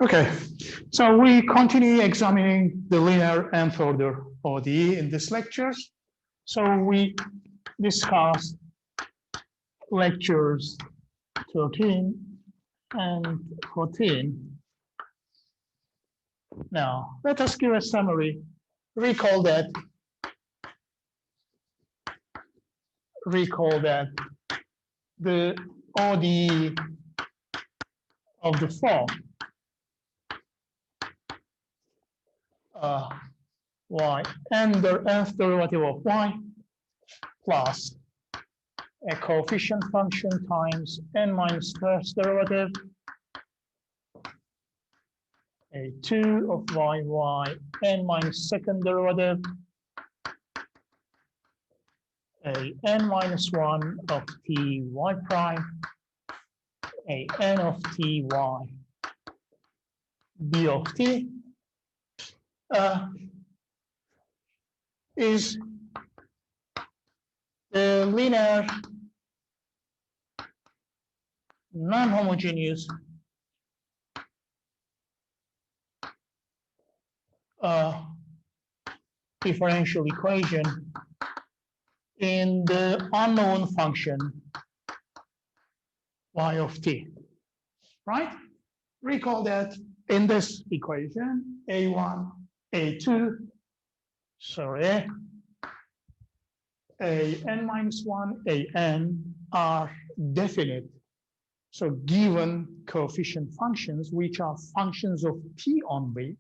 Okay, so we continue examining the linear nth order ODE in this lectures. So we discussed lectures 13 and 14. Now, let us give a summary. Recall that the ODE of the form y and the nth derivative of y plus a coefficient function times n minus first derivative, a 2 of y n minus second derivative, a n minus 1 of t y prime, a n of t y b of t is the linear non-homogeneous differential equation in the unknown function y of t, right? Recall that in this equation, a1, a2, sorry, a n minus 1, a n are definite. So given coefficient functions, which are functions of t only,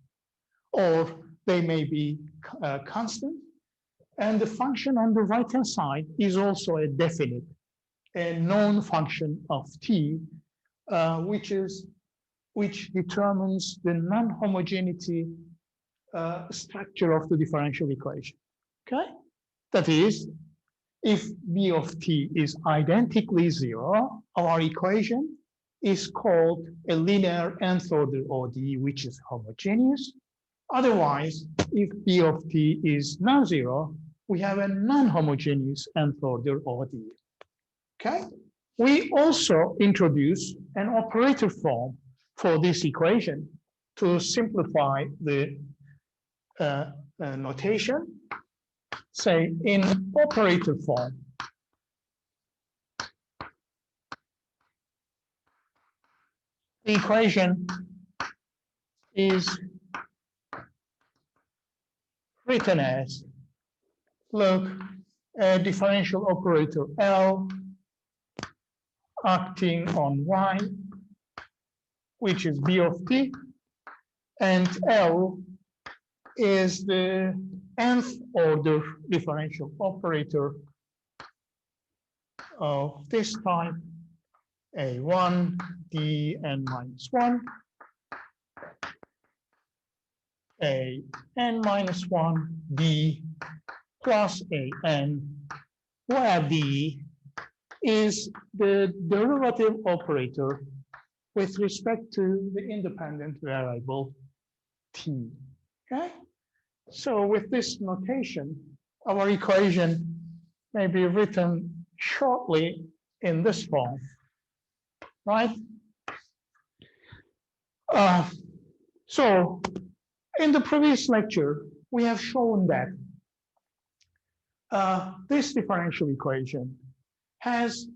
or they may be constant. And the function on the right-hand side is also a definite, a known function of t, which determines the non-homogeneity structure of the differential equation. Okay, that is, if b of t is identically 0, our equation is called a linear nth order ODE, which is homogeneous. Otherwise, if b of t is non-zero, we have a non-homogeneous nth order ODE. Okay? We also introduce an operator form for this equation to simplify the notation. Say in operator form, the equation is written as, look, a differential operator L acting on y, which is b of t, and L is the nth order differential operator of this type, a1 d n minus 1, a n minus 1 d plus a n, where d is the derivative operator with respect to the independent variable t. Okay? So with this notation, our equation may be written shortly in this form, right? So in the previous lecture, we have shown that this differential equation has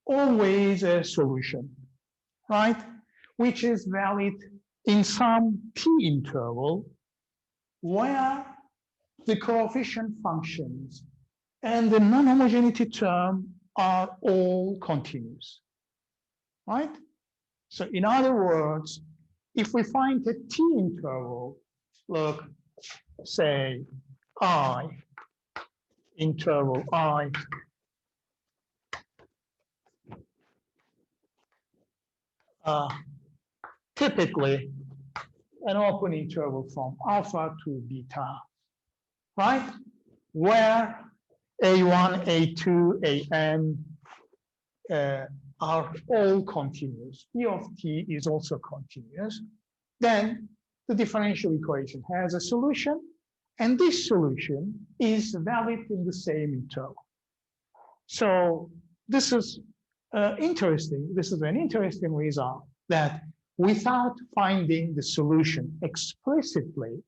always a solution, right? Which is valid in some t interval where the coefficient functions and the non-homogeneity term are all continuous, right? So in other words, if we find a t interval, look, say I, interval I, typically an open interval from alpha to beta, right? Where a1, a2, an are all continuous. B of t is also continuous. Then the differential equation has a solution, and this solution is valid in the same interval. So this is interesting. This is an interesting result that without finding the solution explicitly.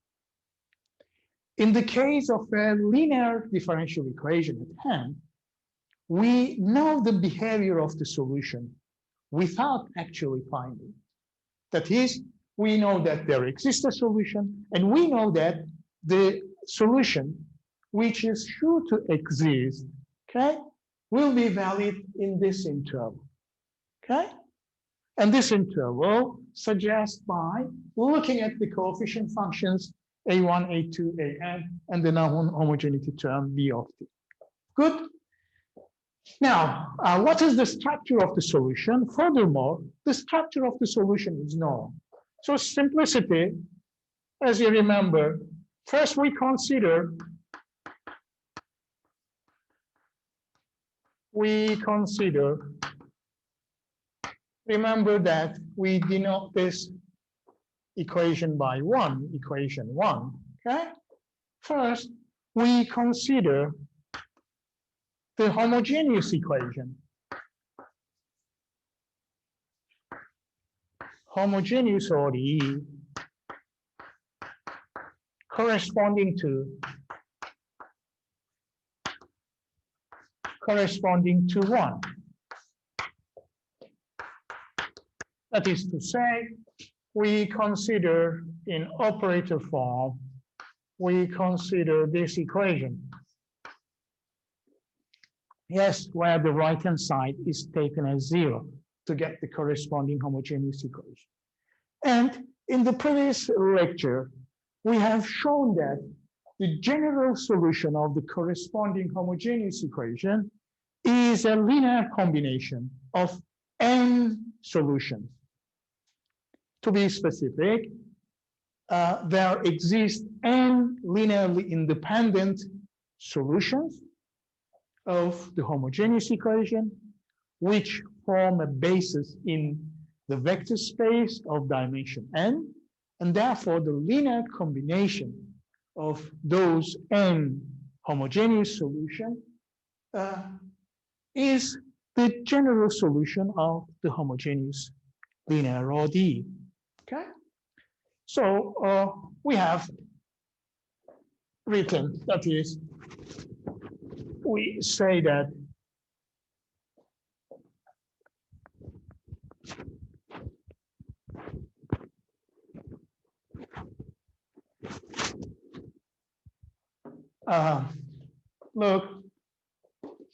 In the case of a linear differential equation at hand, we know the behavior of the solution without actually finding. That is, we know that there exists a solution, and we know that the solution, which is sure to exist, okay, will be valid in this interval, okay? And this interval suggests by looking at the coefficient functions a1, a2, an, and the non-homogeneity term b of t. Good. Now, what is the structure of the solution? Furthermore, the structure of the solution is known. So simplicity, as you remember, first we consider remember that we denote this equation by equation 1, okay? First, we consider the homogeneous equation. Homogeneous ODE corresponding to 1. That is to say, we consider in operator form, we consider this equation. Yes, where the right-hand side is taken as 0 to get the corresponding homogeneous equation. And in the previous lecture, we have shown that the general solution of the corresponding homogeneous equation is a linear combination of n solutions. To be specific, there exist n linearly independent solutions of the homogeneous equation, which form a basis in the vector space of dimension n, and therefore the linear combination of those n homogeneous solutions is the general solution of the homogeneous linear ODE. Okay, so we have written, that is, we say that look,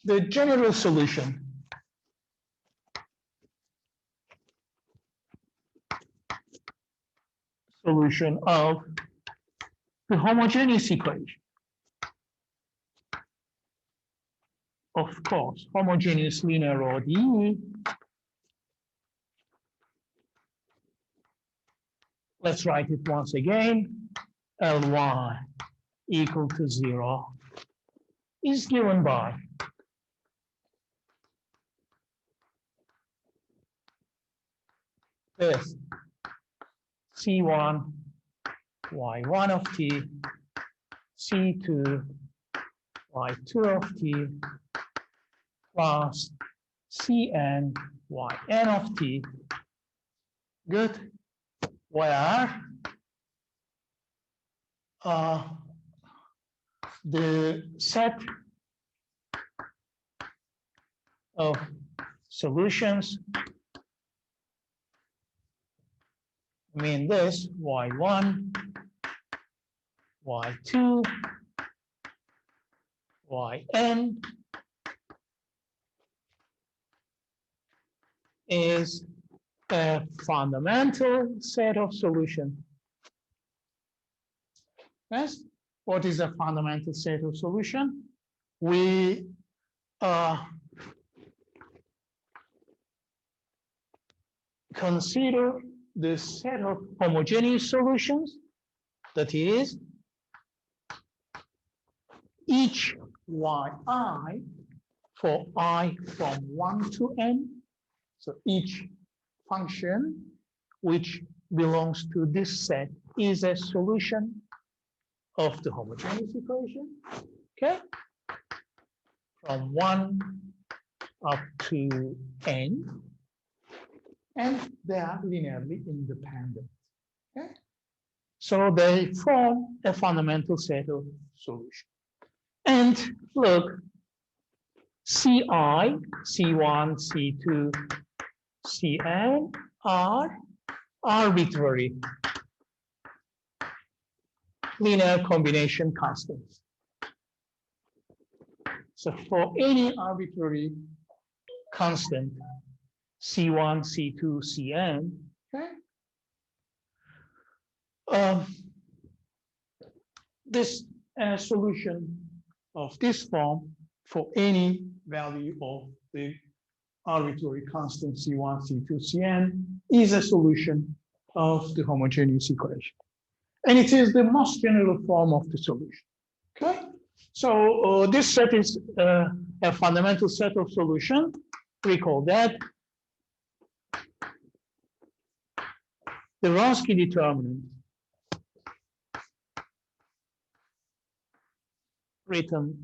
the general solution of the homogeneous equation, of course, homogeneous linear ODE, let's write it once again, Ly equal to 0 is given by this C1 y1 of t, C2 y2 of t, plus Cn yn of t. Good. Where the set of solutions, I mean this y1, y2, yn is a fundamental set of solutions. Yes, what is a fundamental set of solution? We consider the set of homogeneous solutions, that is, each yi for I from 1 to n. So each function which belongs to this set is a solution of the homogeneous equation, okay? From 1 up to n. and they are linearly independent. Okay? So they form a fundamental set of solutions. And look, Ci, C1, C2, Cn are arbitrary linear combination constants. So for any arbitrary constant, C1, C2, Cn, okay, this solution of this form for any value of the arbitrary constant C1, C2, Cn is a solution of the homogeneous equation. And it is the most general form of the solution. Okay? So this set is a fundamental set of solution. We call that the Wronski determinant, written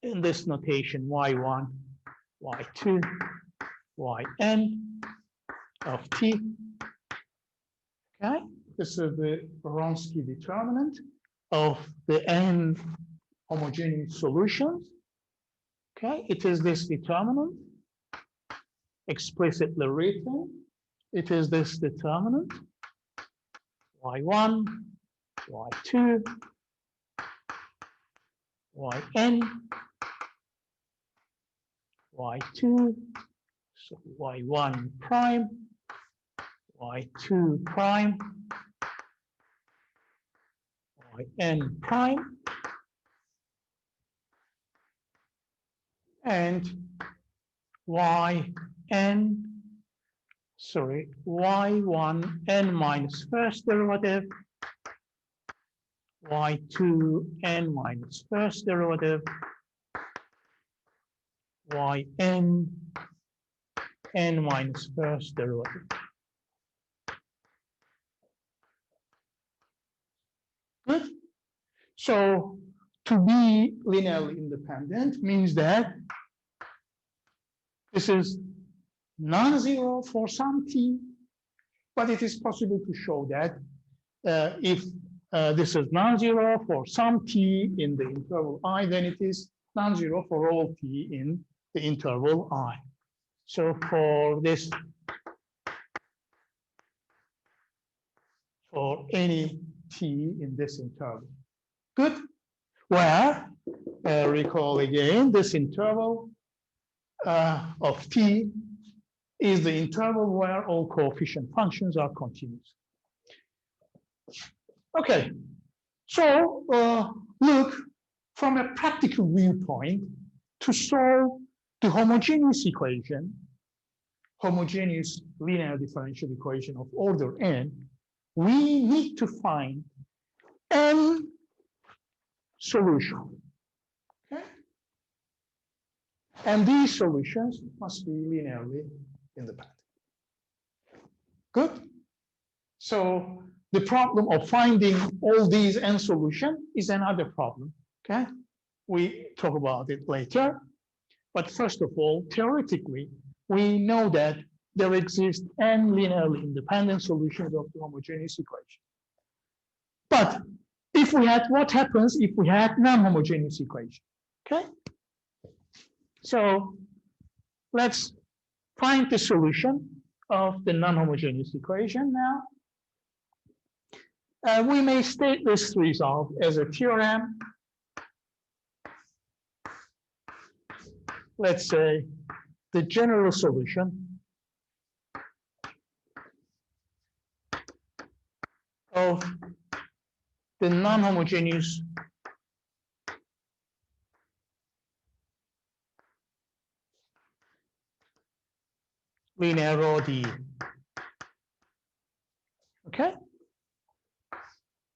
in this notation y1, y2, yn of t. Okay, this is the Wronski determinant of the n homogeneous solutions. Okay, it is this determinant explicitly written. It is this determinant y1, y2, yn, y2, so y1 prime, y2 prime, yn prime, and y1 n minus first derivative, y2 n minus first derivative, yn n minus first derivative. Good. So to be linearly independent means that this is non-zero for some t, but it is possible to show that if this is non-zero for some t in the interval I, then it is non-zero for all t in the interval I. So for this, for any t in this interval. Good. Where, recall again, this interval of t is the interval where all coefficient functions are continuous. Okay, so look, from a practical viewpoint, to solve the homogeneous equation, homogeneous linear differential equation of order n, we need to find n solution. Okay? And these solutions must be linearly independent. Good? So the problem of finding all these n solutions is another problem. Okay? We talk about it later. But first of all, theoretically, we know that there exist n linearly independent solutions of the homogeneous equation. But if we had, what happens if we had non-homogeneous equation? Okay? So let's find the solution of the non-homogeneous equation now. We may state this result as a theorem. Let's say the general solution of the non-homogeneous linear ODE. Okay?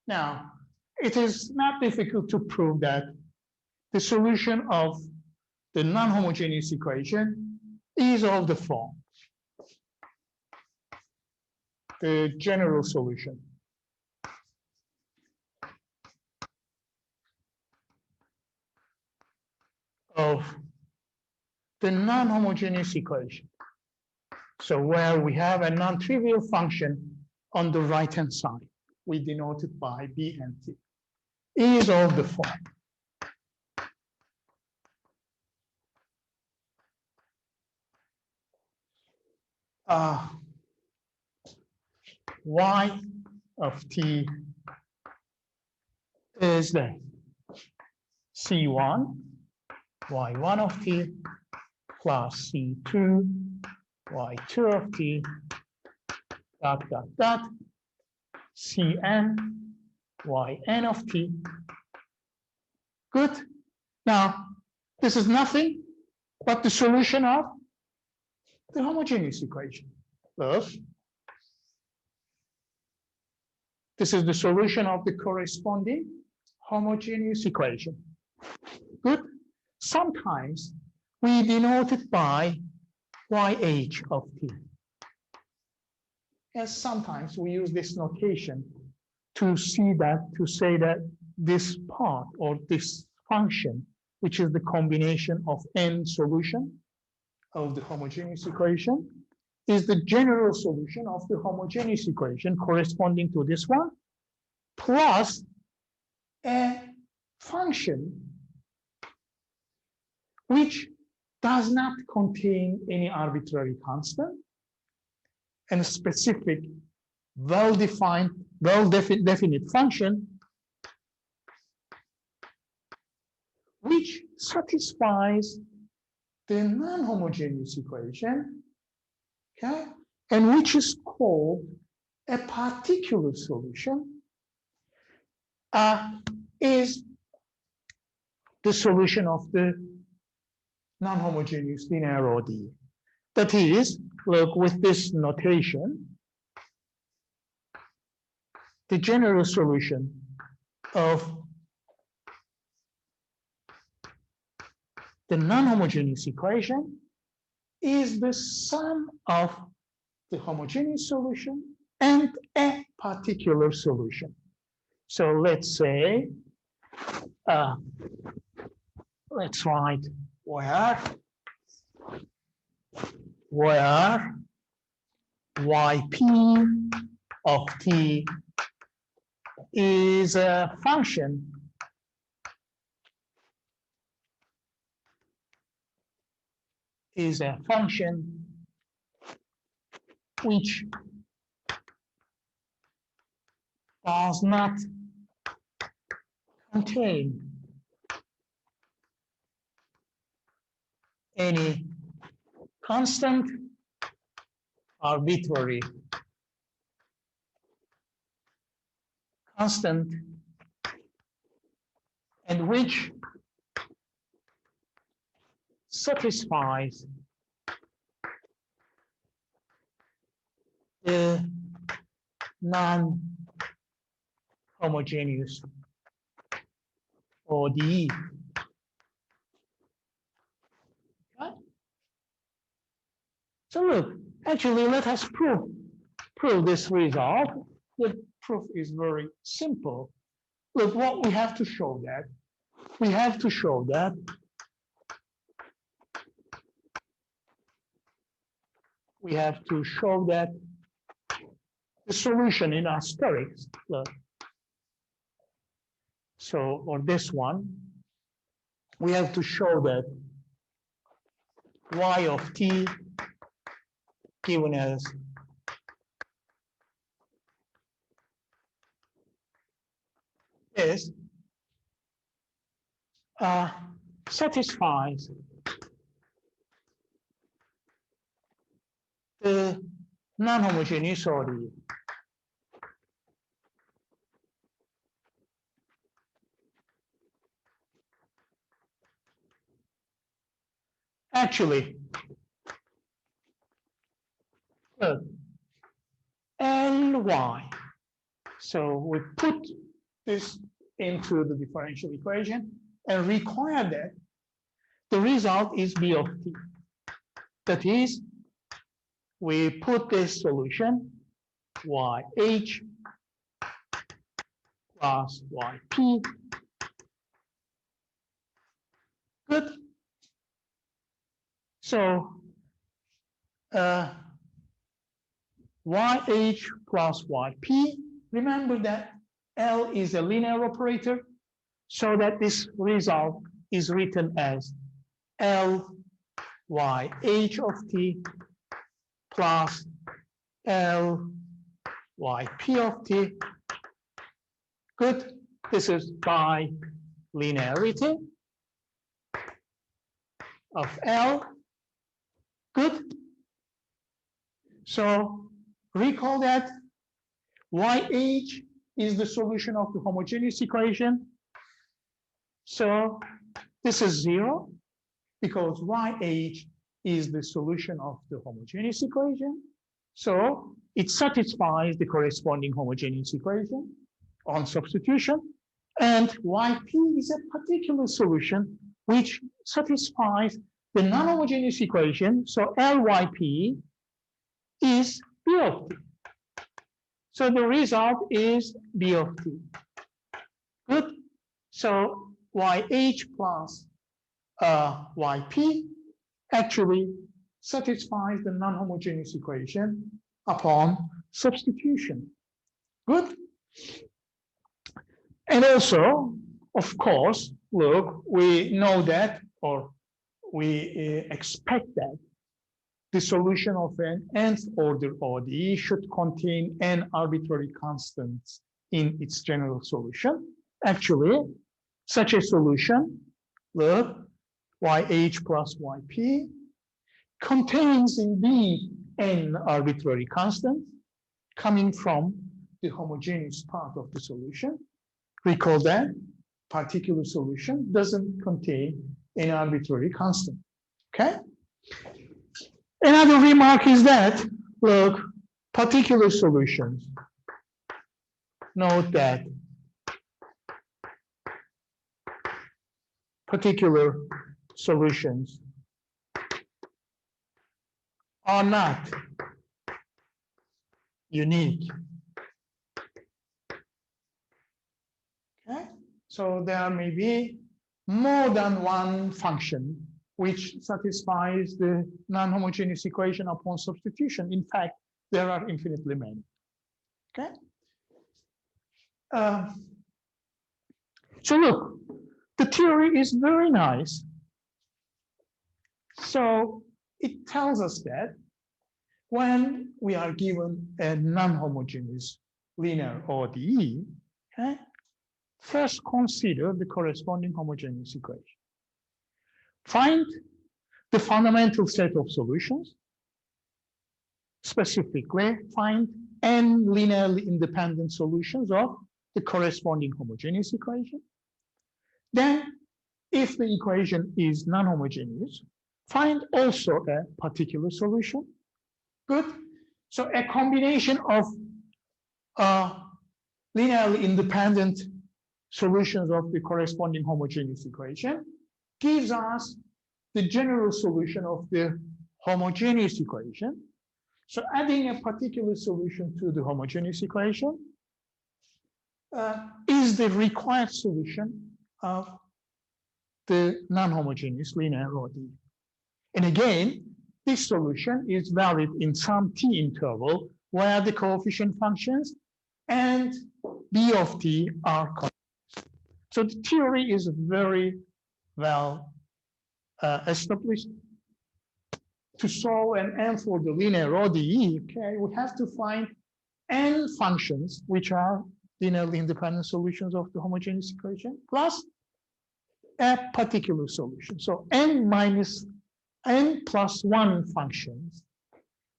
Now, it is not difficult to prove that the solution of the non-homogeneous equation is of the form. The general solution of the non-homogeneous equation. So where we have a non-trivial function on the right-hand side, we denote it by B and T, is of the form y of t is the C1, y1 of t plus C2, y2 of t, dot, dot, dot, Cn, yn of t. Good. Now, this is nothing but the solution of the homogeneous equation. Thus, this is the solution of the corresponding homogeneous equation. Good. Sometimes we denote it by YH of t. And sometimes we use this notation to say that this part or this function, which is the combination of n solution of the homogeneous equation, is the general solution of the homogeneous equation corresponding to this one, plus a function which does not contain any arbitrary constant and a specific, well-defined, well-definite function which satisfies the non-homogeneous equation, okay, and which is called a particular solution, is the solution of the non-homogeneous linear ODE. That is, look, with this notation, the general solution of the non-homogeneous equation is the sum of the homogeneous solution and a particular solution. So let's say, let's write where yp of t is a function which does not contain any constant, arbitrary constant, and which satisfies the non-homogeneous ODE. Okay? So look, actually, let us prove this result. The proof is very simple. Look, what we have to show that. We have to show that the solution in asterisk, look. So, or this one, we have to show that y of t given as this satisfies the non-homogeneous ODE. Actually, look, Ly. So we put this into the differential equation and require that the result is B of t. That is, we put this solution YH plus YP. Good. So YH plus YP. Remember that L is a linear operator, so that this result is written as LYH of t plus LYP of t. Good. This is by linearity of L. Good. So recall that YH is the solution of the homogeneous equation. So this is 0 because YH is the solution of the homogeneous equation. So it satisfies the corresponding homogeneous equation on substitution. And YP is a particular solution which satisfies the non-homogeneous equation. So LYP is B of t. So the result is B of t. Good. So YH plus YP actually satisfies the non-homogeneous equation upon substitution. Good. And also, of course, look, we know that, or we expect that the solution of an nth order ODE should contain n arbitrary constants in its general solution. Actually, such a solution, look, YH plus YP, contains indeed n arbitrary constants coming from the homogeneous part of the solution. Recall that particular solution doesn't contain an arbitrary constant. Okay? Another remark is that, look, particular solutions. Note that particular solutions are not unique. Okay? So there may be more than one function which satisfies the non-homogeneous equation upon substitution. In fact, there are infinitely many. Okay? So look, the theory is very nice. So it tells us that when we are given a non-homogeneous linear ODE, okay, first consider the corresponding homogeneous equation. Find the fundamental set of solutions. Specifically, find n linearly independent solutions of the corresponding homogeneous equation. Then, if the equation is non-homogeneous, find also a particular solution. Good. So a combination of linearly independent solutions of the corresponding homogeneous equation gives us the general solution of the homogeneous equation. So adding a particular solution to the homogeneous equation is the required solution of the non-homogeneous linear ODE. And again, this solution is valid in some t interval where the coefficient functions and B of t are constant. So the theory is very well established. To solve an n for the linear ODE, okay, we have to find n functions which are linearly independent solutions of the homogeneous equation plus a particular solution. So n plus 1 functions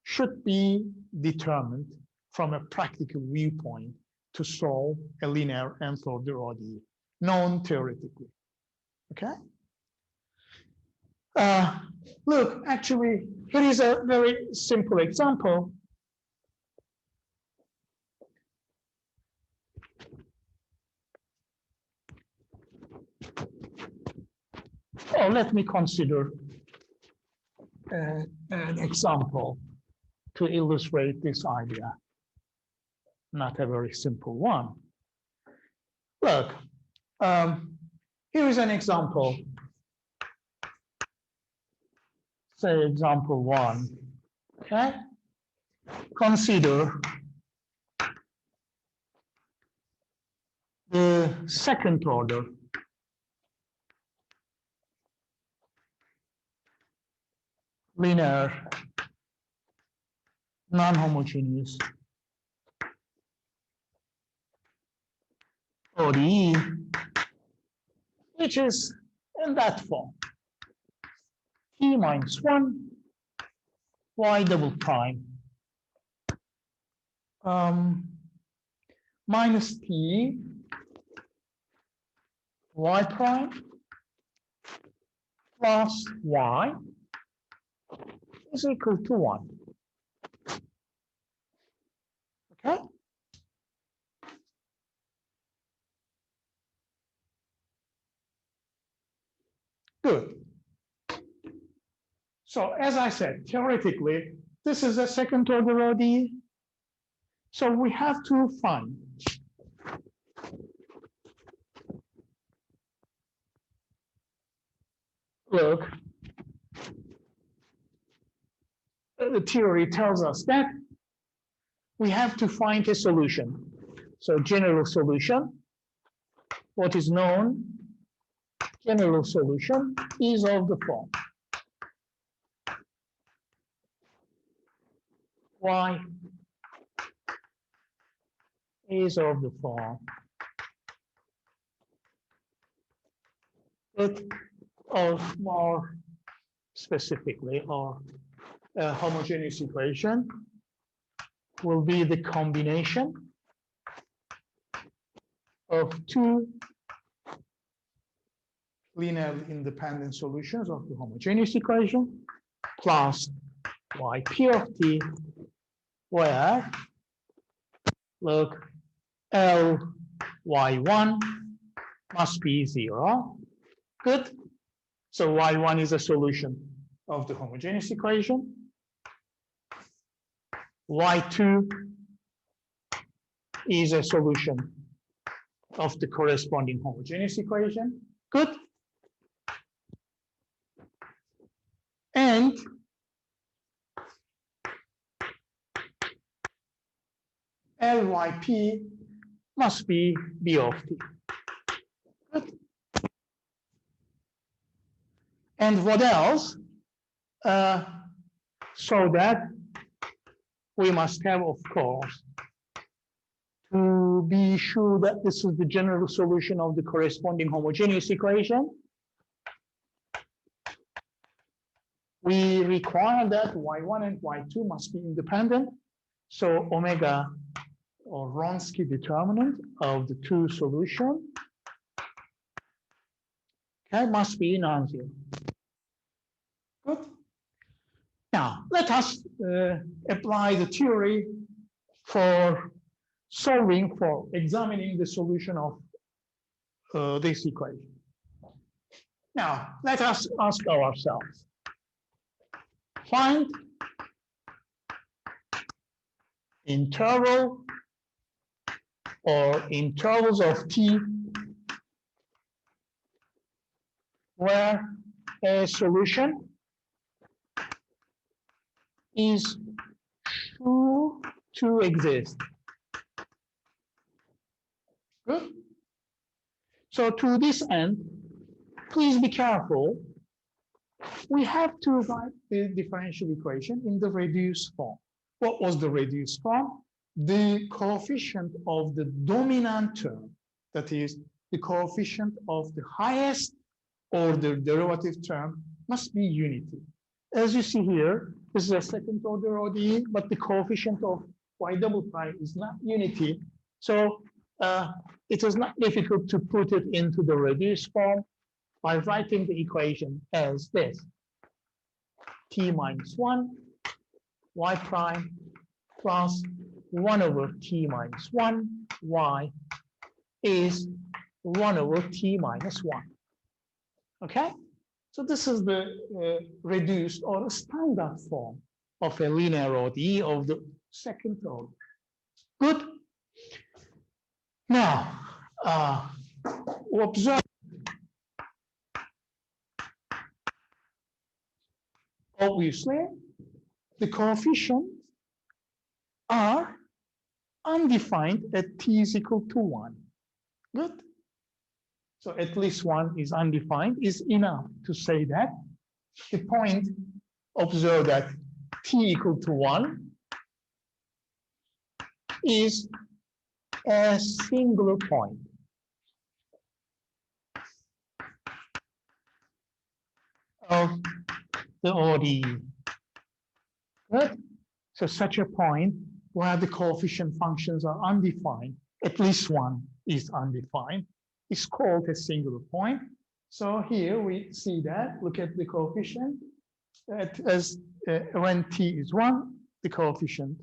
should be determined from a practical viewpoint to solve a linear nth order ODE, known theoretically. Okay? Look, actually, here is a very simple example. Oh, let me consider an example to illustrate this idea. Not a very simple one. Look, here is an example. Say example 1, okay? consider the second order linear non-homogeneous ODE, which is in that form. T minus 1 y double prime minus t y prime plus y is equal to 1. Okay? Good. So as I said, theoretically, this is a second order ODE. So we have to find look, the theory tells us that we have to find a solution. So general solution, what is known, general solution is of the form y is of the form, but or more specifically, or a homogeneous equation will be the combination of two linearly independent solutions of the homogeneous equation plus yp of t, where, look, Ly1 must be 0. Good. So y1 is a solution of the homogeneous equation. Y2 is a solution of the corresponding homogeneous equation. Good. And Lyp must be B of t. Good. And what else? So that we must have, of course, to be sure that this is the general solution of the corresponding homogeneous equation, we require that y1 and y2 must be independent. So omega, or Wronski determinant of the two solutions, okay, must be non-zero. Good. Now, let us apply the theory for solving, for examining the solution of this equation. Now, let us ask ourselves, find interval or intervals of t where a solution is sure to exist. Good. So to this end, please be careful. We have to write the differential equation in the reduced form. What was the reduced form? The coefficient of the dominant term, that is, the coefficient of the highest order derivative term, must be unity. As you see here, this is a second order ODE, but the coefficient of y double prime is not unity. So it is not difficult to put it into the reduced form by writing the equation as this: t minus 1 y prime plus 1 over t minus 1 y is 1 over t minus 1. Okay? So this is the reduced or standard form of a linear ODE of the second order. Good. Now, observe. Obviously, the coefficient undefined at t is equal to 1. Good. So at least one is undefined is enough to say that the point observed at t equal to 1 is a singular point. Of the ODE. Good. So such a point where the coefficient functions are undefined, at least one is undefined, is called a singular point. So here we see that, look at the coefficient, as when t is 1, the coefficient,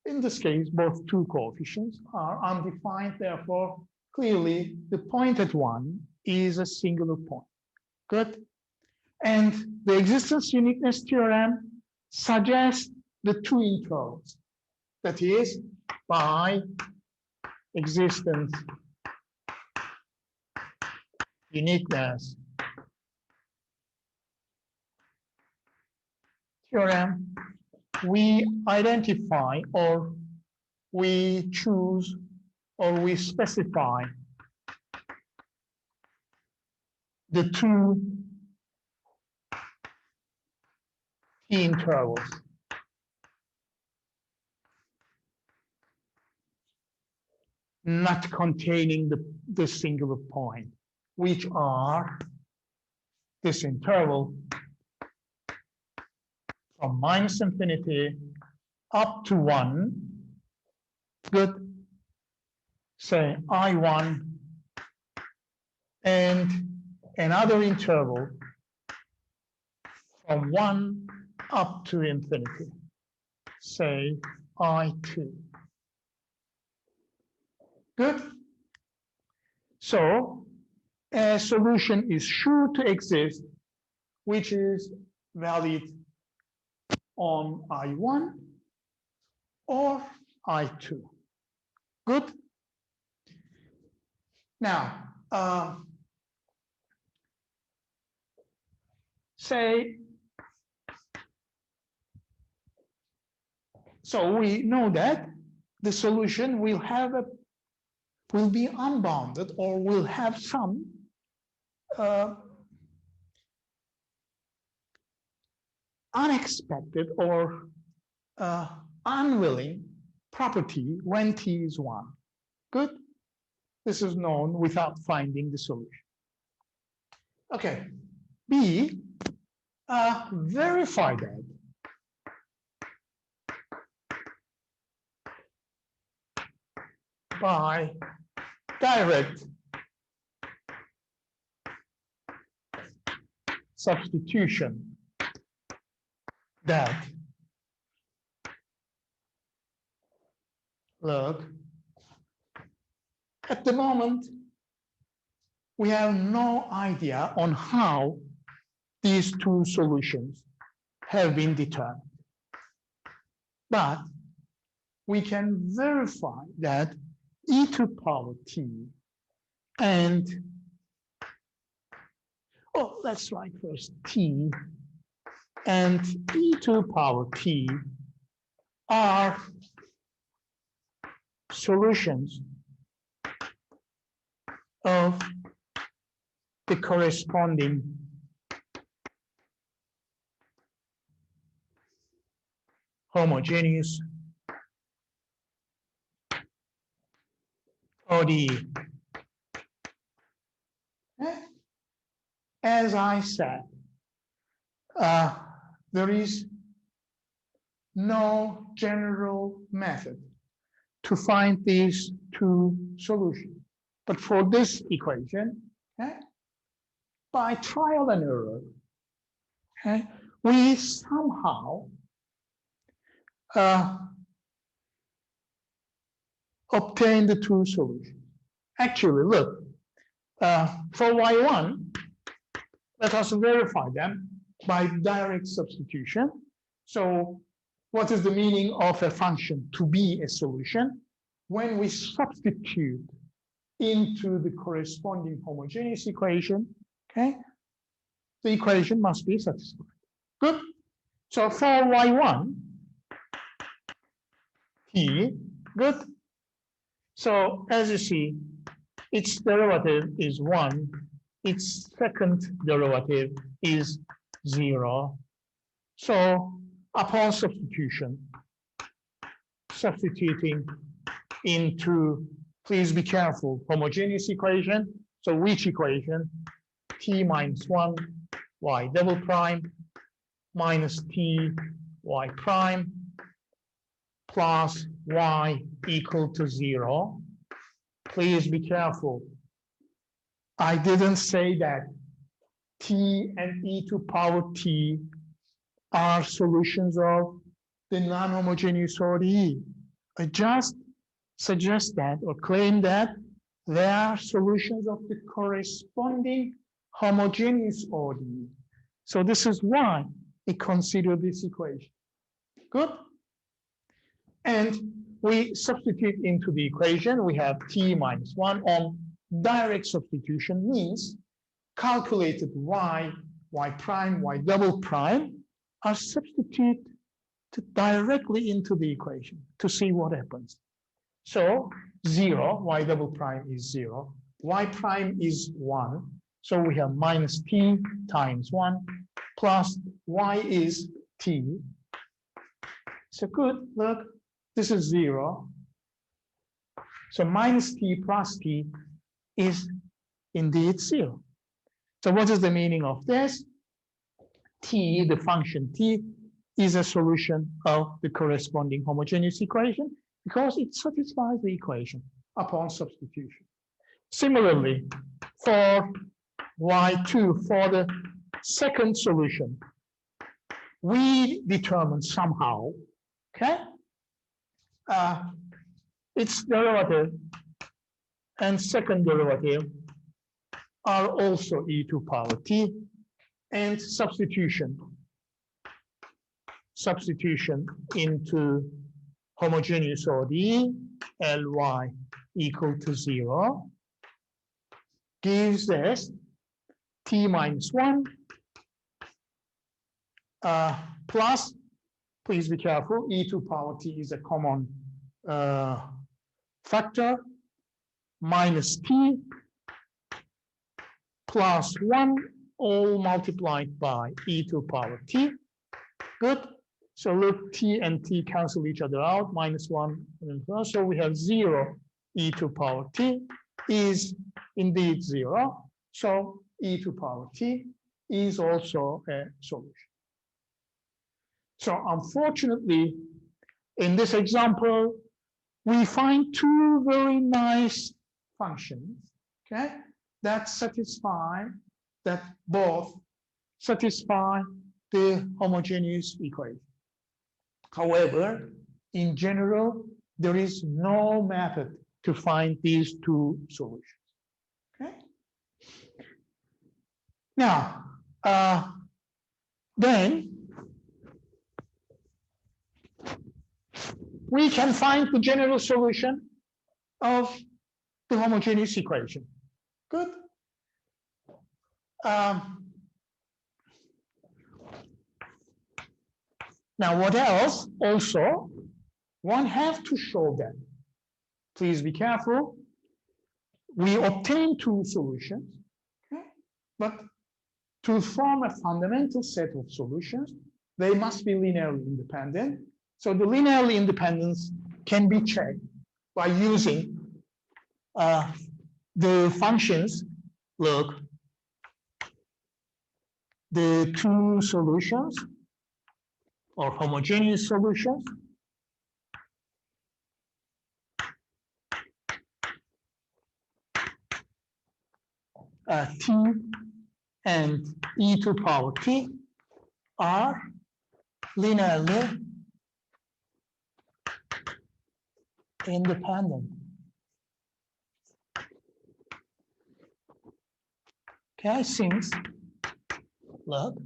in this case, both two coefficients are undefined, therefore, clearly the point at 1 is a singular point. Good. And the existence uniqueness theorem suggests the two intervals. That is, by existence uniqueness theorem, we identify or we choose or we specify the two t intervals. Not containing the singular point, which are this interval from -infinity up to 1, good, say I1, and another interval from 1 up to infinity, say I2. Good. So a solution is sure to exist, which is valid on I1 or I2. Good. Now, say, so we know that the solution will be unbounded or will have some unexpected or unwilling property when t is 1. Good. This is known without finding the solution. Okay. B, verify that by direct substitution that, look, at the moment, we have no idea on how these two solutions have been determined. But we can verify that e to the power t and, oh, let's write first t and e to the power t are solutions of the corresponding homogeneous ODE. As I said, there is no general method to find these two solutions. But for this equation, by trial and error, we somehow obtain the two solutions. Actually, look, for y1, let us verify them by direct substitution. So what is the meaning of a function to be a solution? When we substitute into the corresponding homogeneous equation, okay, the equation must be satisfied. Good. So for y1, t, good, So as you see, its derivative is 1, its second derivative is 0. So upon substituting into, please be careful, homogeneous equation. So which equation? T minus 1 y double prime minus t y prime plus y equal to 0. Please be careful. I didn't say that t and e to power t are solutions of the non-homogeneous ODE. I just suggest that or claim that they are solutions of the corresponding homogeneous ODE. So this is why we consider this equation. Good? And we substitute into the equation, we have t minus 1 on direct substitution means calculated y, y prime, y double prime are substituted directly into the equation to see what happens. So 0, y double prime is 0, y prime is 1. So we have minus t times 1 plus y is t. So good, look, this is 0. So minus t plus t is indeed 0. So what is the meaning of this? T, the function t, is a solution of the corresponding homogeneous equation because it satisfies the equation upon substitution. Similarly, for y2, for the second solution, we determine somehow, okay, its derivative and second derivative are also e to power t, and substitution into homogeneous ODE, Ly equal to 0, gives us t minus 1 plus, please be careful, e to power t is a common factor, minus t plus 1 all multiplied by e to power t. Good. So look, t and t cancel each other out, minus 1. So we have 0 e to power t is indeed 0. So e to power t is also a solution. So unfortunately, in this example, we find two very nice functions, okay, that both satisfy the homogeneous equation. However, in general, there is no method to find these two solutions. Okay. Now, then we can find the general solution of the homogeneous equation. Good. Now, what else? Also, one has to show that. Please be careful. We obtain two solutions, okay? But to form a fundamental set of solutions, they must be linearly independent. So the linearly independence can be checked by using the functions. Look, the two solutions or homogeneous solutions t and e to power t are linearly independent. Okay, since, look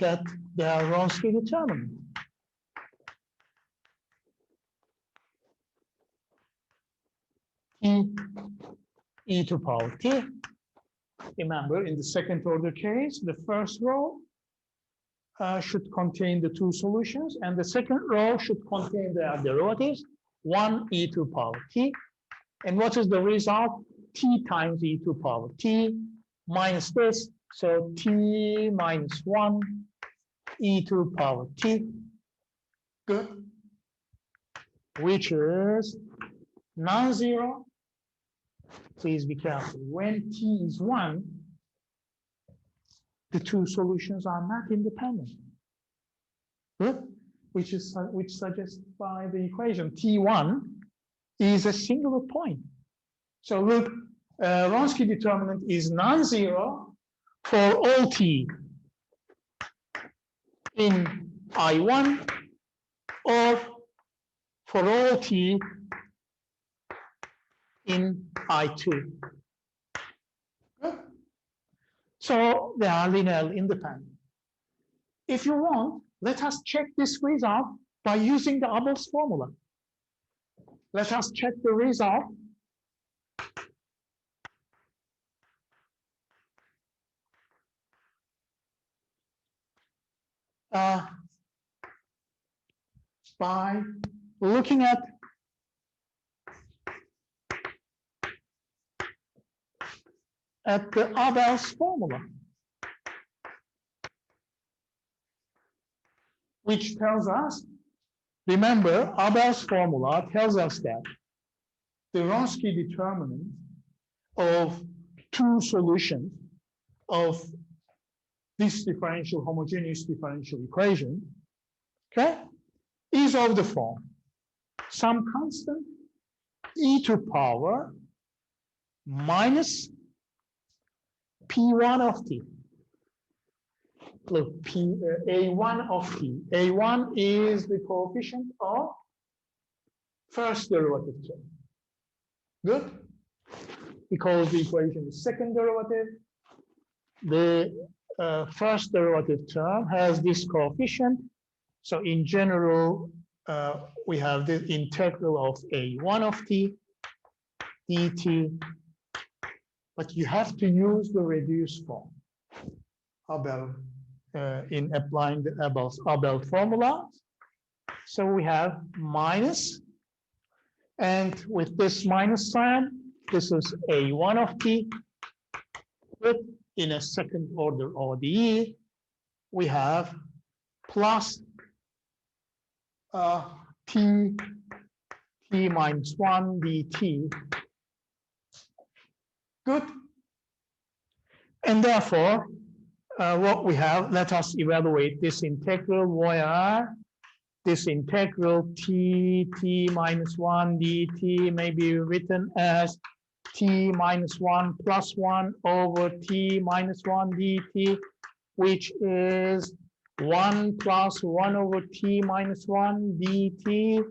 at their Wronski determinant. E to power t. Remember, in the second order case, the first row, should contain the two solutions, and the second row should contain their derivatives, 1 e to power t. And what is the result? T times e to power t minus this, so t minus 1 e to power t, good, which is non-zero. Please be careful. When t is 1, the two solutions are not independent. Good? Which suggests by the equation T1 is a singular point. So look, Wronski determinant is non-zero for all t in I1 or for all t in I2. Good? So they are linearly independent. If you want, let us check this result by using the Abel's formula. Let us check the result by looking at the Abel's formula, which tells us, remember, Abel's formula tells us that the Wronski determinant of two solutions of this homogeneous differential equation, okay, is of the form some constant e to power minus p1 of t. Look, a1 of t. A1 is the coefficient of first derivative term. Good? Because the equation is second derivative, the first derivative term has this coefficient. So in general, we have the integral of a1 of t dt, but you have to use the reduced form in applying the Abel formula. So we have minus, and with this minus sign, this is a1 of t. But in a second order ODE, we have plus t minus 1 dt. Good. And therefore, what we have, let us evaluate this integral where this integral t minus 1 dt may be written as t minus 1 plus 1 over t minus 1 dt, which is 1 plus 1 over t minus 1 dt.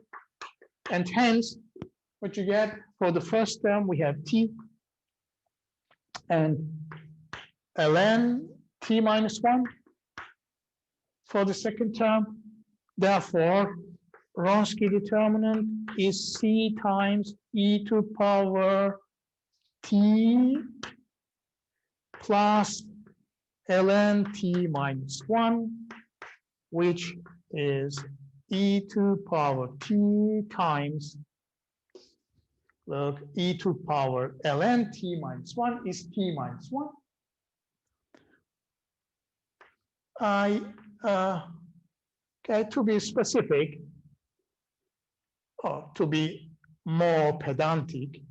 And hence, what you get for the first term, we have t and ln t minus 1 for the second term. Therefore, Wronski determinant is c times e to power t plus ln t minus 1, which is e to power t times, look, e to power ln t minus 1 is t minus 1. Okay, to be specific, or to be more pedantic,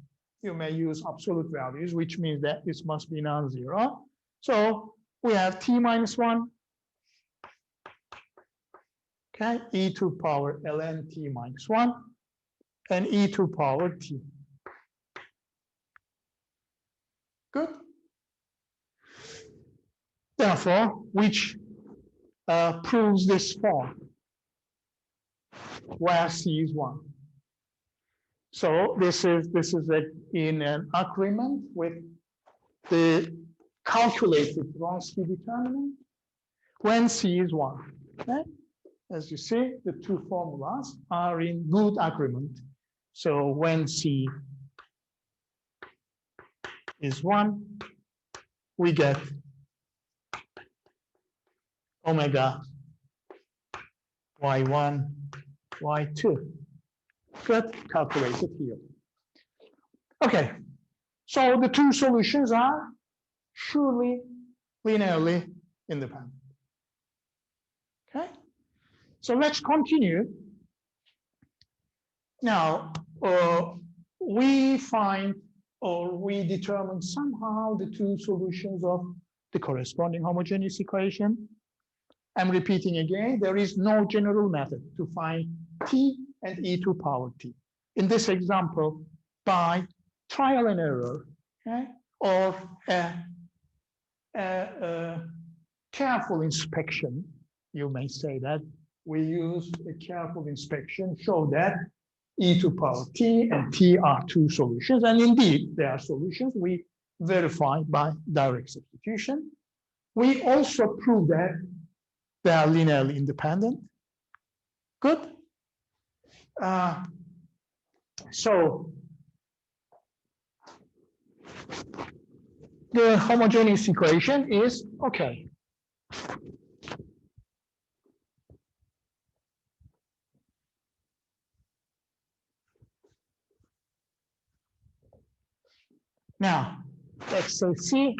you may use absolute values, which means that this must be non-zero. So we have t minus 1, okay, e to power ln t minus 1, and e to power t. Good. Therefore, which proves this form, where c is 1. So this is in an agreement with the calculated Wronski determinant when c is 1. Okay? As you see, the two formulas are in good agreement. So when c is 1, we get omega y1, y2. Good, calculated here. Okay, so the two solutions are surely linearly independent. Okay, so let's continue. Now, we find or we determine somehow the two solutions of the corresponding homogeneous equation. I'm repeating again, there is no general method to find t and e to power t. In this example, by trial and error, okay, or a careful inspection, you may say that we use a careful inspection, show that e to power t and t are two solutions, and indeed they are solutions. We verify by direct substitution. We also prove that they are linearly independent. Good. So the homogeneous equation is okay. Now, let's see.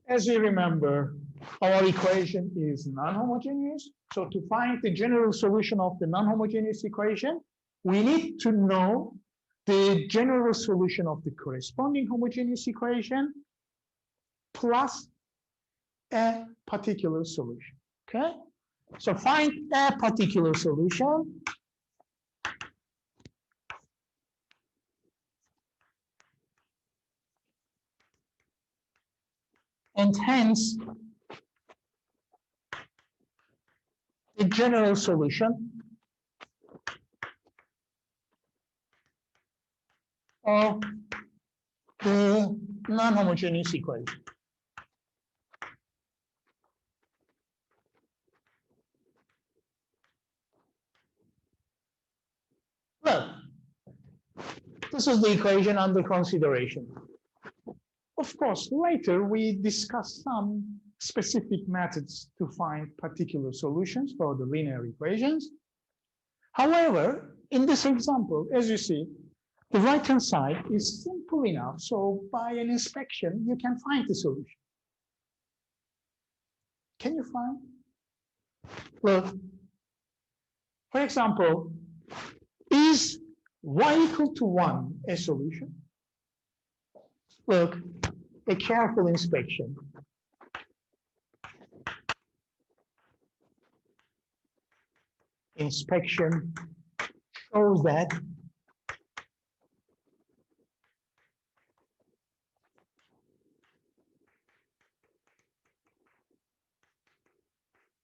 As you remember, our equation is non-homogeneous. So to find the general solution of the non-homogeneous equation, we need to know the general solution of the corresponding homogeneous equation plus a particular solution. Okay? So find a particular solution. And hence, the general solution of the non-homogeneous equation. Well, this is the equation under consideration. Of course, later we discuss some specific methods to find particular solutions for the linear equations. However, in this example, as you see, the right-hand side is simple enough, so by an inspection, you can find the solution. Can you find? Well, for example, is y equal to 1 a solution? Look, a careful inspection. Inspection shows that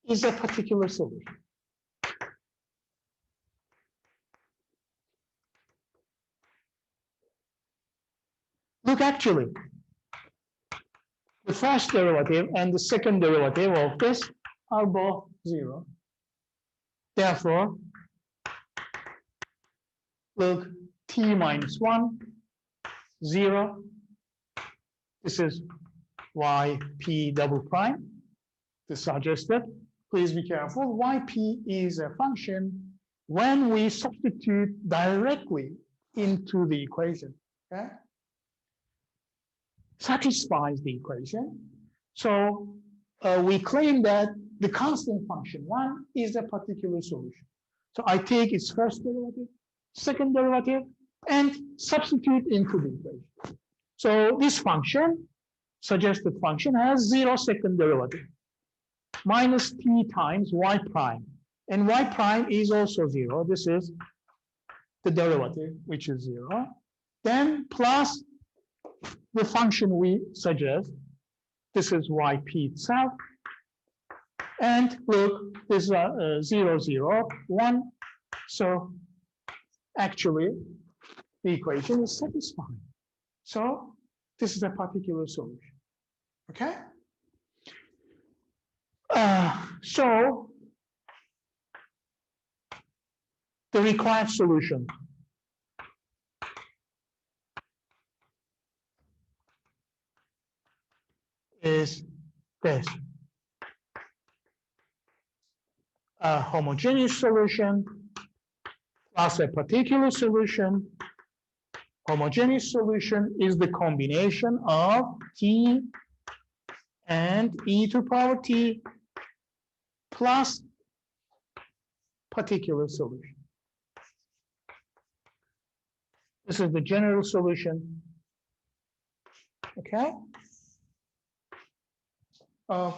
is a particular solution. Look, actually, the first derivative and the second derivative of this are both 0. Therefore, look, t minus 1, 0. This is yp double prime. This suggested. Please be careful. Yp is a function when we substitute directly into the equation. Okay? Satisfies the equation. So we claim that the constant function 1 is a particular solution. So I take its first derivative, second derivative, and substitute into the equation. So this function, suggested function, has 0 second derivative, minus t times y prime. And y prime is also 0. This is the derivative, which is 0. Then plus the function we suggest. This is yp itself. And look, this is 0, 0, 1. So actually, the equation is satisfying. So this is a particular solution. Okay? So the required solution is this. a homogeneous solution plus a particular solution. Homogeneous solution is the combination of t and e to power t plus particular solution. This is the general solution, okay, of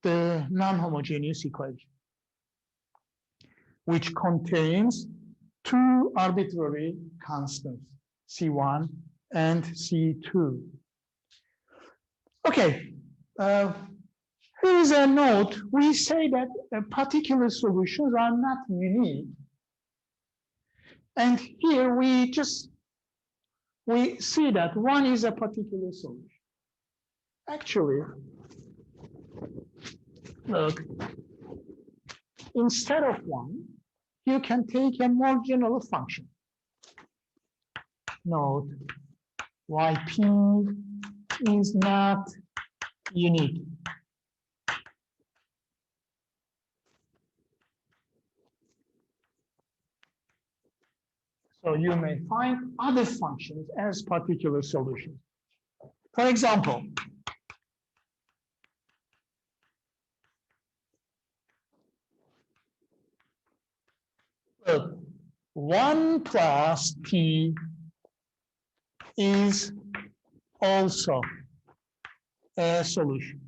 the non-homogeneous equation, which contains two arbitrary constants, C1 and C2. Okay, here is a note. We say that particular solutions are not unique. And here we see that one is a particular solution. Actually, look, instead of one, you can take a more general function. Note, Yp is not unique. So you may find other functions as particular solutions. For example, look, 1 plus t is also a solution.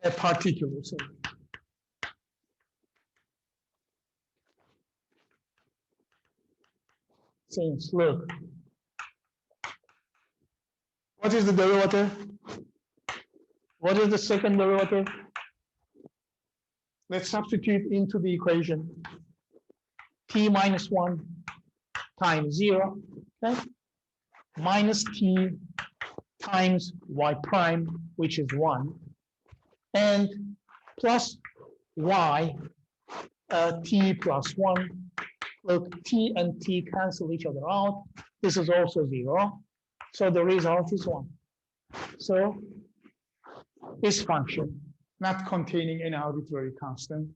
A particular solution. Since, look, what is the derivative? What is the second derivative? Let's substitute into the equation. T minus 1 times 0, okay? Minus t times y prime, which is 1, and plus y, t plus 1. Look, t and t cancel each other out. This is also 0. So the result is 1. So this function, not containing any arbitrary constant,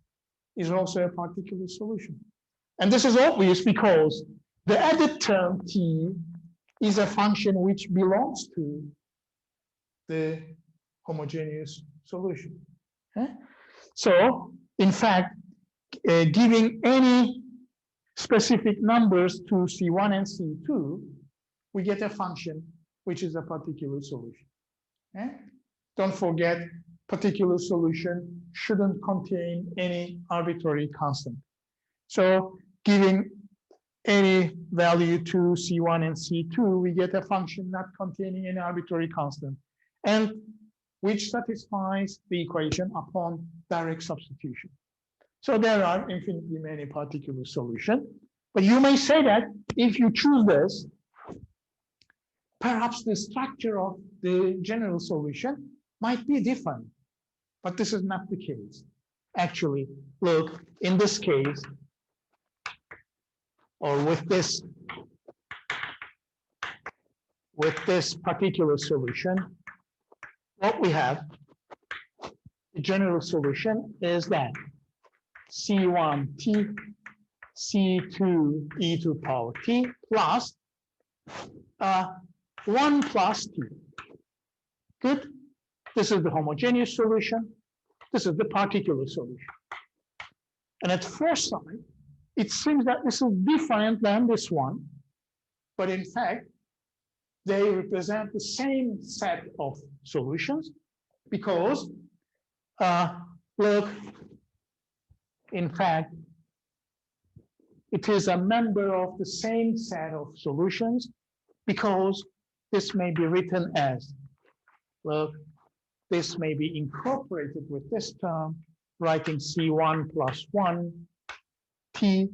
is also a particular solution. And this is obvious because the added term t is a function which belongs to the homogeneous solution. Okay? So, in fact, giving any specific numbers to C1 and C2, we get a function which is a particular solution. Okay? Don't forget, particular solution shouldn't contain any arbitrary constant. So giving any value to C1 and C2, we get a function not containing any arbitrary constant, and which satisfies the equation upon direct substitution. So there are infinitely many particular solutions, but you may say that if you choose this, perhaps the structure of the general solution might be different, but this is not the case. Actually, look, in this case, or with this particular solution, what we have, the general solution is that C1t, C2 e to power t plus 1 plus t. Good? This is the homogeneous solution. This is the particular solution. And at first sight, it seems that this is different than this one, but in fact, they represent the same set of solutions because, look, in fact, it is a member of the same set of solutions because this may be written as, look, this may be incorporated with this term, writing C1 plus 1 t,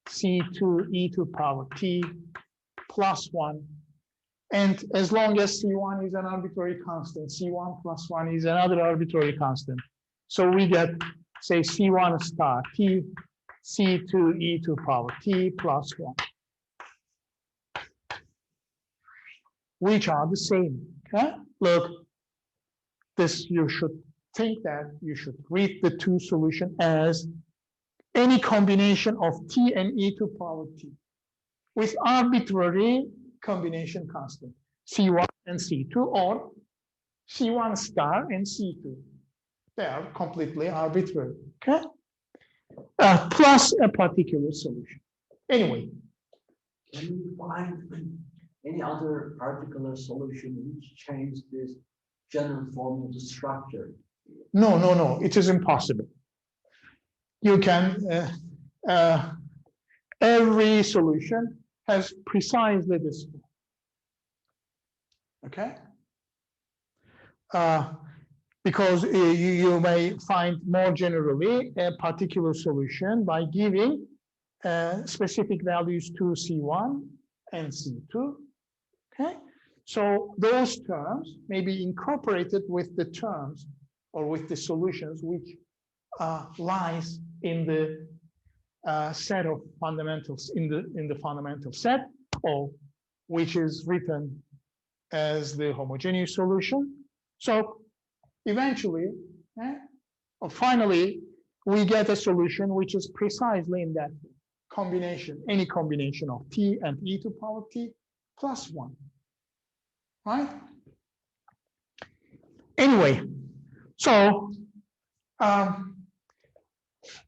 C2 e to power t plus 1. And as long as C1 is an arbitrary constant, C1 plus 1 is another arbitrary constant. So we get, say, C1 star t, C2 e to power t plus 1, which are the same. Okay? Look, this you should think that you should read the two solution as any combination of t and e to power t with arbitrary combination constant, C1 and C2, or C1 star and C2. They are completely arbitrary, okay? Plus a particular solution. Anyway. Can you find any other particular solution which changes this general form of the structure? No, it is impossible. You can, every solution has precisely this form. Okay? Because you may find more generally a particular solution by giving specific values to C1 and C2. Okay? So those terms may be incorporated with the terms or with the solutions which lies in the set of fundamentals in the fundamental set, or which is written as the homogeneous solution. So eventually, or finally, we get a solution which is precisely in that combination, any combination of t and e to power t plus 1, right? Anyway, so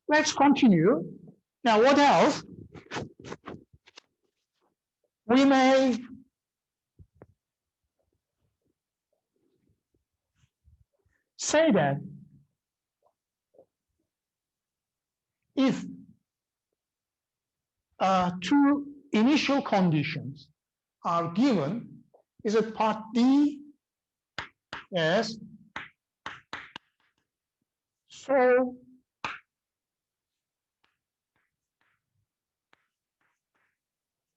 let's continue. Now, what else? We may say that if two initial conditions are given, is it part D? Yes. So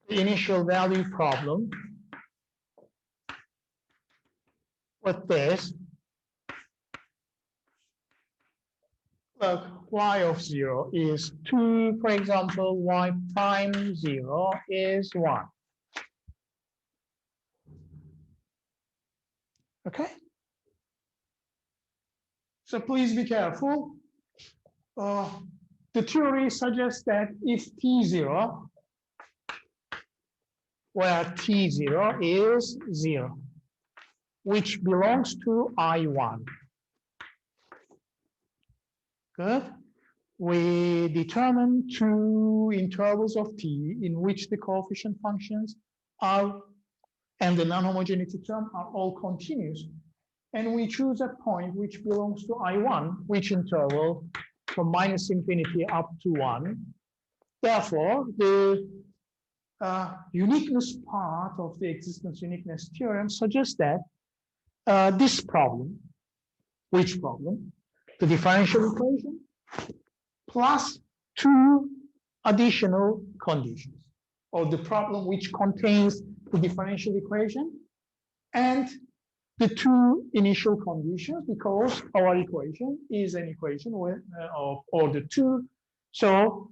the initial value problem with this, look, y of 0 is 2, for example, y prime 0 is 1. Okay? So please be careful. The theory suggests that if T0, where T0 is 0, which belongs to I1. Good. We determine two intervals of t in which the coefficient functions are and the non-homogeneity term are all continuous. And we choose a point which belongs to I1, which interval from -infinity up to 1. Therefore, the uniqueness part of the existence uniqueness theorem suggests that this problem, which problem? The differential equation plus two additional conditions, or the problem which contains the differential equation and the two initial conditions, because our equation is an equation of order 2. So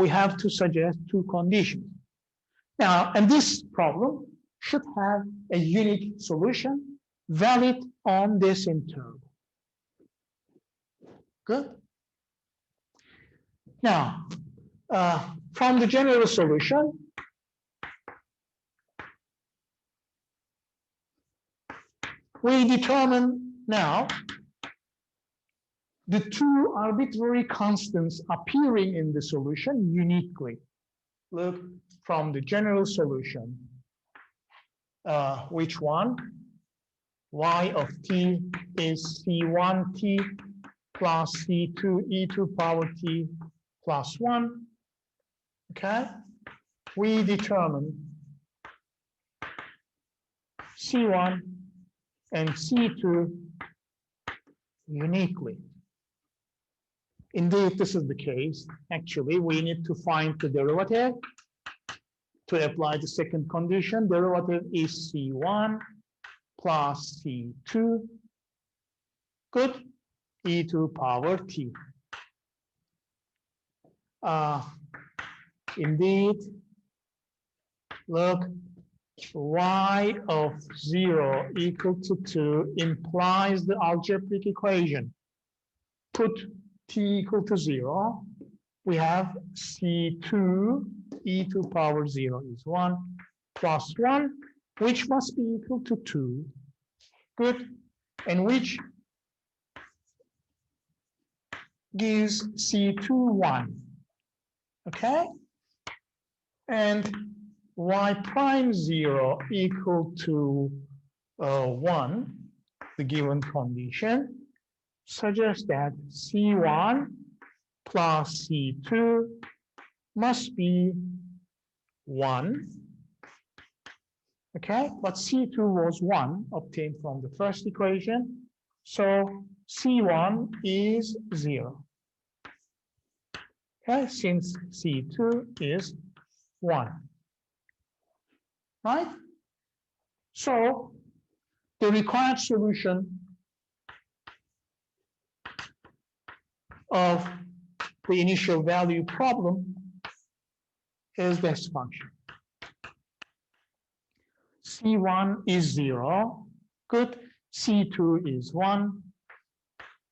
we have to suggest two conditions. Now, and this problem should have a unique solution valid on this interval. Good. Now, from the general solution, we determine now the two arbitrary constants appearing in the solution uniquely. Look, from the general solution, which one? Y of t is C1t plus C2 e to power t plus 1. Okay? We determine C1 and C2 uniquely. Indeed, this is the case. Actually, we need to find the derivative to apply the second condition. Derivative is C1 plus C2, good, e to power t. Indeed, look, y of 0 equal to 2 implies the algebraic equation. Put t equal to 0, we have c2 e to power 0 is 1 plus 1, which must be equal to 2. Good. And which gives c2 1. Okay? And y prime 0 equal to 1, the given condition, suggests that c1 plus c2 must be 1. Okay, but c2 was 1 obtained from the first equation, so c1 is 0. Okay, since c2 is 1. Right? So the required solution of the initial value problem is this function. C1 is 0. Good. C2 is 1.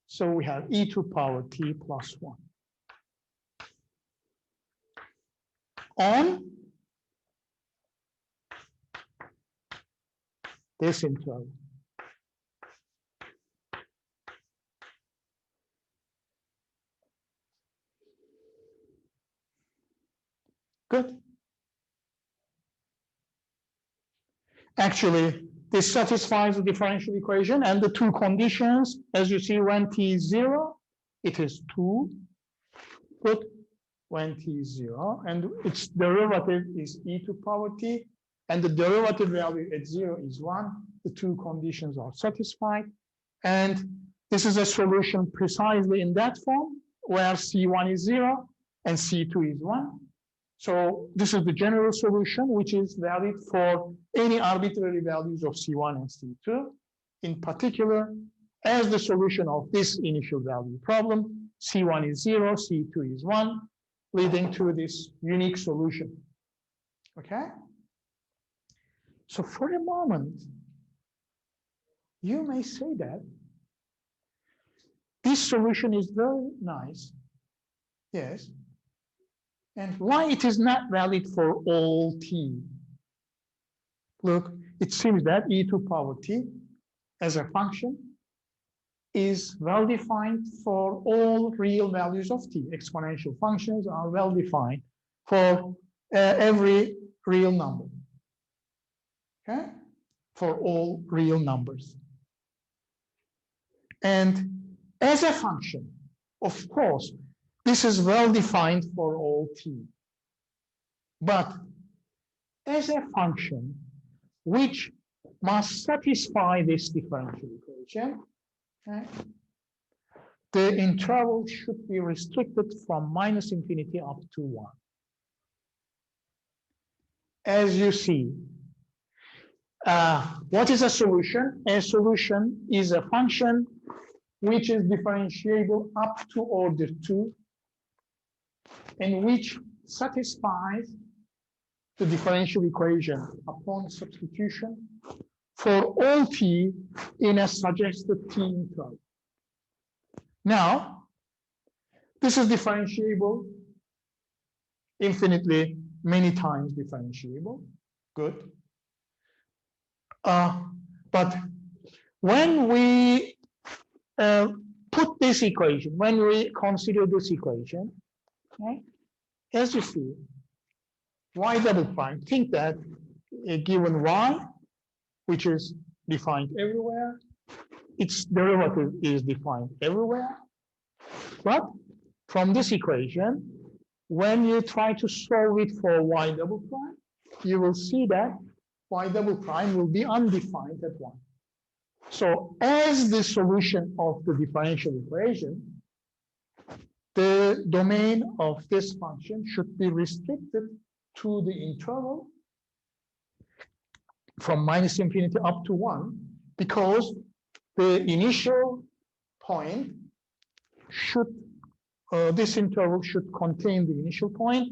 So we have e to power t plus 1. On this interval. Good. Actually, this satisfies the differential equation and the two conditions. As you see, when t is 0, it is 2. Good. When t is 0, and its derivative is e to power t, and the derivative value at 0 is 1. The two conditions are satisfied. And this is a solution precisely in that form, where C1 is 0 and C2 is 1. So this is the general solution, which is valid for any arbitrary values of C1 and C2. In particular, as the solution of this initial value problem, C1 is 0, C2 is 1, leading to this unique solution. Okay? So for a moment, you may say that this solution is very nice, yes, and why it is not valid for all t? Look, it seems that e to power t as a function is well defined for all real values of t. Exponential functions are well defined for every real number, okay? For all real numbers. And as a function, of course, this is well defined for all t. But as a function which must satisfy this differential equation, okay, the interval should be restricted from -infinity up to 1. As you see, what is a solution? A solution is a function which is differentiable up to order 2 and which satisfies the differential equation upon substitution for all t in a suggested t interval. Now, this is differentiable infinitely, many times differentiable. Good. But when we put this equation, when we consider this equation, okay, as you see, y double prime, think that a given y, which is defined everywhere, its derivative is defined everywhere. But from this equation, when you try to solve it for y double prime, you will see that y double prime will be undefined at 1. So as the solution of the differential equation, the domain of this function should be restricted to the interval from -infinity up to 1, because the initial point should, this interval should contain the initial point,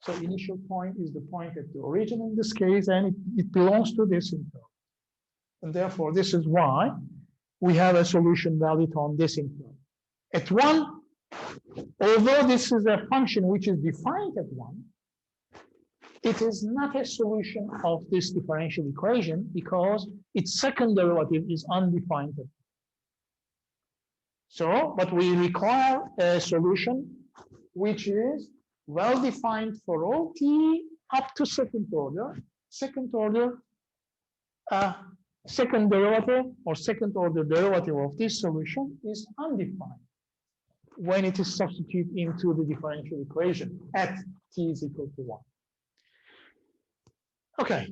So initial point is the point at the origin in this case, and it belongs to this interval. And therefore, this is why we have a solution valid on this interval. At 1, although this is a function which is defined at 1, it is not a solution of this differential equation because its second derivative is undefined. So, but we require a solution which is well defined for all t up to second order. Second derivative or second order derivative of this solution is undefined when it is substituted into the differential equation at t is equal to 1. Okay,